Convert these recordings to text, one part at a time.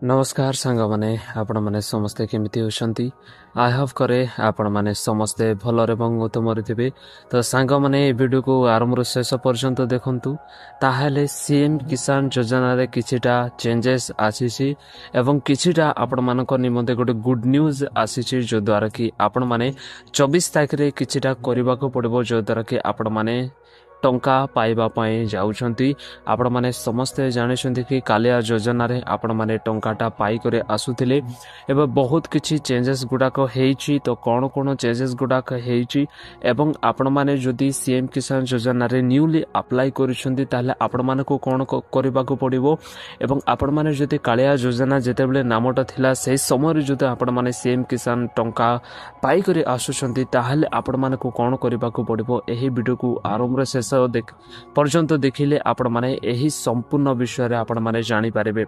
नमस्कार सांग माने आपण माने समस्ते केमिति होछंती आई होप करे आपण माने समस्ते भलरे एवं उत्तम थे। तो सांग माने वीडियो को आरंभ शेष पर्यंत देखंतु ताहेले सीएम किसान योजना रे किछिटा चेंजेस आसीछि एवं किछिटा आपण मानक निमंते गोटे गुड न्यूज आसीछि जो द्वारा कि आपण माने 24 तारिख रे किछिटा करबा को पड़बो जो द्वारा कि आपण माने टंका पाइबा पाई जाउछंती। आपण माने समस्ते जानिछंती कि कालिया योजना रे आपण माने टंकाटा पाई करे आसुथिले एबे बहुत किछि चेंजेस गुडाक हेइछि। तो कोन कोन चेंजेस गुडाक हेइछि एवं आपण माने जदि सीएम किसान योजना रे न्यूली अप्लाई करिसंती ताले आपण माने को कोन करबा को पड़िबो एवं आपण माने जदि कालिया योजना जेतेबेले नामटा थिला सेही समय रे जदि आपण माने सीएम किसान टंका पाई करे आसुछंती ताले आपण माने को कोन करबा को पड़िबो एही वीडियो को आरंभ रे पर्यंत देखिले आपण माने एही संपूर्ण विषय रे आपण माने जानि पारिबे।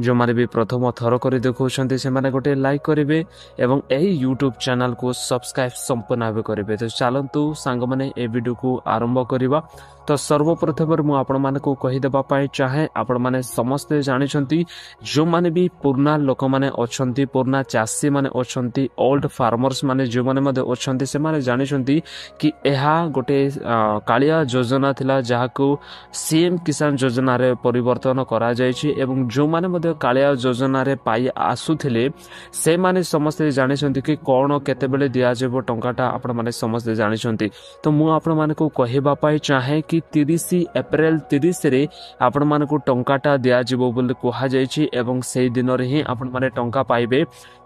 जो माने भी प्रथम थर कर देखौछंती से माने गोटे लाइक करिवे एवं एही यूट्यूब चैनल को सब्सक्राइब संपूर्ण भाबे करिवे। तो चलंतु सांग माने ए वीडियो को आरंभ करिबा। तो सर्वप्रथम मु आपण माने को कहि देबा पई चाहे आपण माने समस्त जानिछंती जो माने भी पुरना लोक माने अछंती पुरना चासी माने अछंती ओल्ड फार्मर्स माने जो माने मधे अछंती से माने जानिछंती कि एहा गोटे कालिया योजना थिला जाहाकू सीएम किसान योजना रे परिवर्तन करा जायछि एवं जो माने मधे कालिया योजना रे पाई आसुथिले से माने समस्त जानिछंती कि कोन केते बेले दिया जेबो टंकाटा आपण माने समस्त जानिछंती। तो मु आपण माने को कहिबा पई चाहे कि 30 अप्रैल 30 रे आपण माने को टंकाटा दिया जेबो बोली कहा जायछि एवं सेही दिन रे ही आपण माने टंका पाइबे।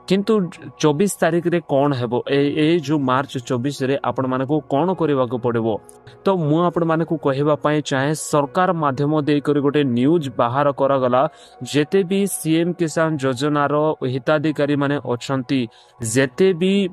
किंतु 24 तारिख रे कौन हेबो ए जो मार्च 24 रे आपण माने को कौन करबा को पड़बो। तो मु आपण माने को कहिबा पई चाहे सरकार माध्यम दे करी गोटे न्यूज बाहर करा गला जेते भी सीएम किसान योजना रो हिताधिकारी माने अछंती जेते भी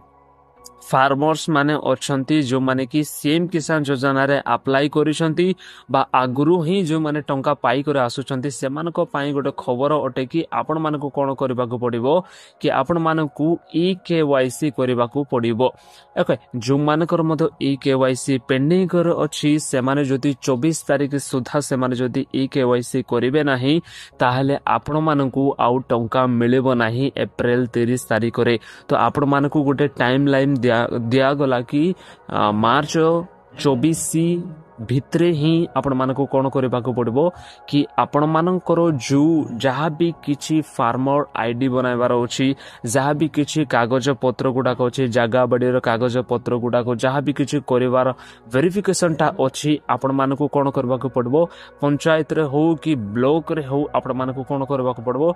फार्मर्स माने अछंती जो माने कि सीएम किसान योजना रे अप्लाई करिसंती बा आगुरु ही जो माने टंका पाई करे आसुचंती सेमान को पाई गोटे खबर अटे कि आपण माने को कोन करबा को पड़िबो कि आपण माने को केवाईसी करबा को पड़िबो। ओके जो माने कर मधो केवाईसी पेंडिंग कर अछि से माने जदि 24 तारिख सुधा से माने जदि केवाईसी करिवे नाही ताहले आपण माने को आउ टंका मिलेबो नाही अप्रैल 30 तारिख रे। तो आपण माने को गोटे टाइम लाइन दिया गला कि मार्च 24 भितरे ही आपण मानको कोन करबा को पड़बो कि आपण मानकर जो जहाँ भी किछि फार्मर आईडी बनाइबार अछि जहाँ भी किछि कागज पत्र गुडाक अछि जागा बडीर कागज पत्र गुडाक जहाँ भी किछि करिवार वेरिफिकेशन टा अछि आपण मानको कोन करबा को पड़बो पंचायत रे हो कि ब्लॉक रे हो आपण मानको कोन करबा को पड़बो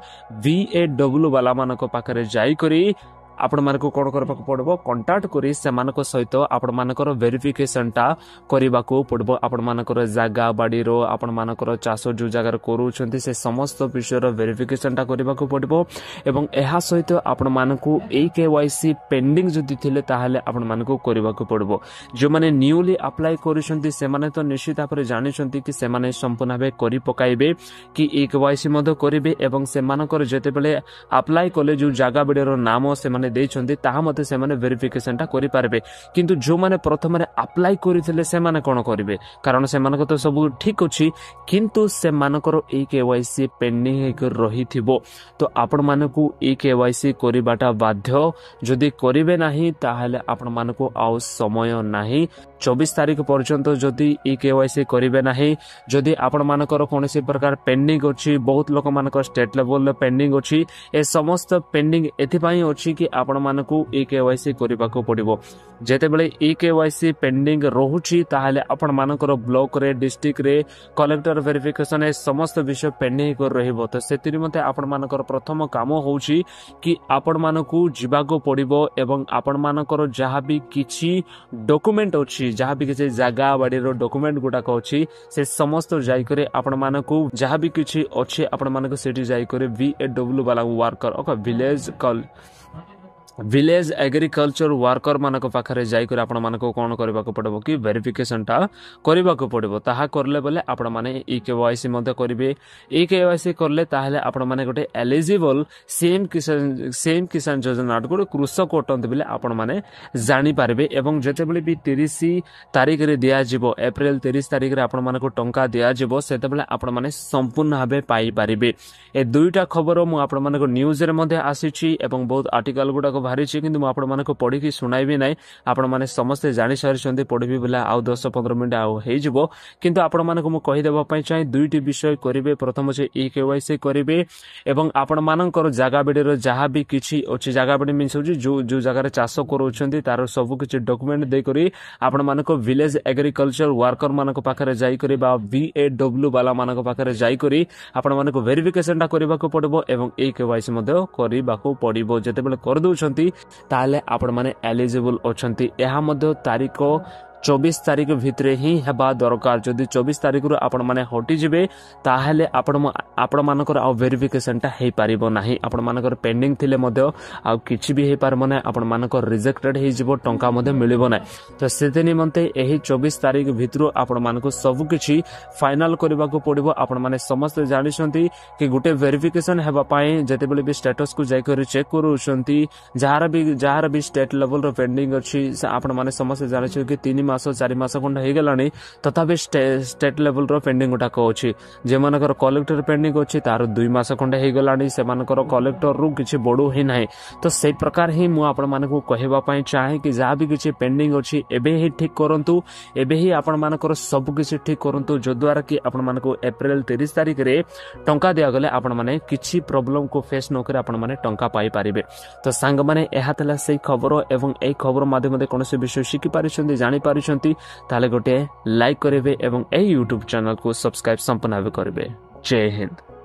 VAW वाला मानको पाखरे जाई करी आपण मानको कोन करबा को पड़बो कांटेक्ट करी से मानको सहित आपण मानकर वेरिफिकेशन टा करबा को पड़बो। आपण मानकर जागा बाडी रो आपण मानकर चाष जो जगह करूछंती से समस्त विषय रो वेरिफिकेशन टा करबा को पड़बो एवं एहा सहित आपण मानको केवाईसी पेंडिंग जदि थिले ताहाले आपण मानको करबा को पड़बो। जो माने न्यूली अप्लाई करूछंती से माने तो निश्चित आपरे जानिछंती कि से माने संपूर्ण भाबे करि पकाइबे कि केवाईसी मधो करिवे एवं से मानकर जते बेले अप्लाई कले जो जागा बाडी रो नाम से माने देछंती ताहा मते से माने वेरिफिकेशन टा करि पारबे। किंतु जो माने प्रथम रे अप्लाई करिथिले से माने कोन करिवे कारण से मानको तो सब ठीक अछि किंतु से मानकर केवाईसी पेंडिंग हे कर रहिथिबो। तो आपण मानको केवाईसी करिबाटा बाध्य जदि करिवे नाही ताहाले आपण मानको आउ समय नाही 24 तारिख पर्यंत जदि केवाईसी करिवे नाही जदि आपण मानकर कोनोसी प्रकार पेंडिंग अछि बहुत लोक मानकर स्टेट लेवल रे पेंडिंग अछि ए समस्त पेंडिंग एथि पई अछि कि आपण मानको केवाईसी करिबा को पड़िबो। जेते बेले केवाईसी पेंडिंग रहुछि ताहाले आपण मानकर ब्लॉक रे डिस्ट्रिक्ट रे कलेक्टर वेरिफिकेशन ए समस्त विषय पेंडिंग कर रहिबो। तो सेतिरि मते आपण मानकर प्रथम काम होउछि कि आपण मानको जिबा को पड़िबो एवं आपण मानकर जहाँ भी किछि डॉक्यूमेंट अछि जहाँ भी किछि जागा बाडी रो डॉक्यूमेंट गुडाक अछि से समस्त जाई करे आपण मानको जहाँ भी किछि अछि आपण मानको सेठी जाई करे VAW वाला वर्कर ओके विलेज कल विलेज एग्रीकल्चर वर्कर मानक पाखरे जाइकर आपण मानक कोन करबा को पड़बो कि वेरिफिकेशन टा करबा को पड़बो ताहा करले बोले आपण माने ई केवाईसी मध्ये करिवे ई केवाईसी करले ताहले आपण माने गोटे एलिजिबल सेम किसान योजना गोटे कृषक अटंत बोले आपण माने जानि पारबे एवं जते बोले भी 30 तारिख रे दिया जिवो अप्रैल 30 तारिख रे आपण मानक टंका दिया जिवो सेते बोले आपण माने संपूर्ण भाबे पाई पारिबे ए दुईटा खबर मु आपण मानक न्यूज रे मध्ये आसीची एवं बहुत आर्टिकल गुडा को बाहरी किंतु आपण मानक पढ़ी की सुनाइबी नै आपण माने समस्त जानि सारिसंती पढ़बी बोला आउ 10-15 मिनिट आउ हे जिवो किंतु आपण मानक मु कहि देबा पई चाहि दुईटी विषय करिवे प्रथम जे ई केवाईसी करिवे एवं आपण मानकर जागा बेडर जहा भी किछि अछि जागा बेड मींस जो जो जगह रे चाष करूछंती तार सब किछि डॉक्यूमेंट दे करी आपण मानक विलेज एग्रीकल्चर वर्कर मानक पाखरे जाई करी बा VAW वाला मानक पाखरे जाई करी आपण मानक वेरिफिकेशन टा करबा को पड़बो एवं ई केवाईसी मध्ये करबा को पड़िबो जते बेले कर दउछंती ताले आपण माने एलिजिबल अछंती एहा मध्ये तारिख 24 तारिख भितरे ही हेबा दरकार जदि 24 तारिख रु आपण माने हटि जिवे ताहेले आपण मानकर आ वेरिफिकेशन टा हे पारिबो नाही आपण मानकर पेंडिंग थिले मध्ये आ किछि भी हे पारबो नै आपण मानकर रिजेक्टेड हे जिवो टंका मध्ये मिलिबो नै तो सेते निमंते एही 24 तारिख भितरु आपण मानको सब किछि फाइनल करबा को पड़िबो आपण माने समस्त जानिसंती कि गुटे वेरिफिकेशन हेबा पाए जते बेले भी स्टेटस को जाय कर चेक करूछंती जहार भी स्टेट लेवल रो पेंडिंग अछि आपण माने समस्त जानिछ कि 3 मास 4 मास खंड हे गलानी तथापि स्टेट लेवल रो पेंडिंग उठा को अछि जे मानकर कलेक्टर पेंडिंग अछि तार 2 मास खंड हे गलानी से मानकर कलेक्टर रु किछि बडो हे नाही तो से प्रकार ही मु आपण मानकु कहबा पई चाहे कि जा भी किछि पेंडिंग अछि एबे ही ठीक करंतु एबे ही आपण मानकर सब किछि ठीक करंतु जो द्वारा कि आपण मानकु अप्रैल 30 तारिख रे टंका दिया गले आपण माने किछि प्रॉब्लम को फेस न करे आपण माने टंका पाई पारिबे तो सांग माने एहा तला से खबर एवं ए खबर माध्यम मध्ये कोनसे विषय शिखि पारिछंती जानि पारिछंती ताले गोटे लाइक करिवे एवं ए YouTube चैनल को सब्सक्राइब संपूर्ण करिवे जय हिंद।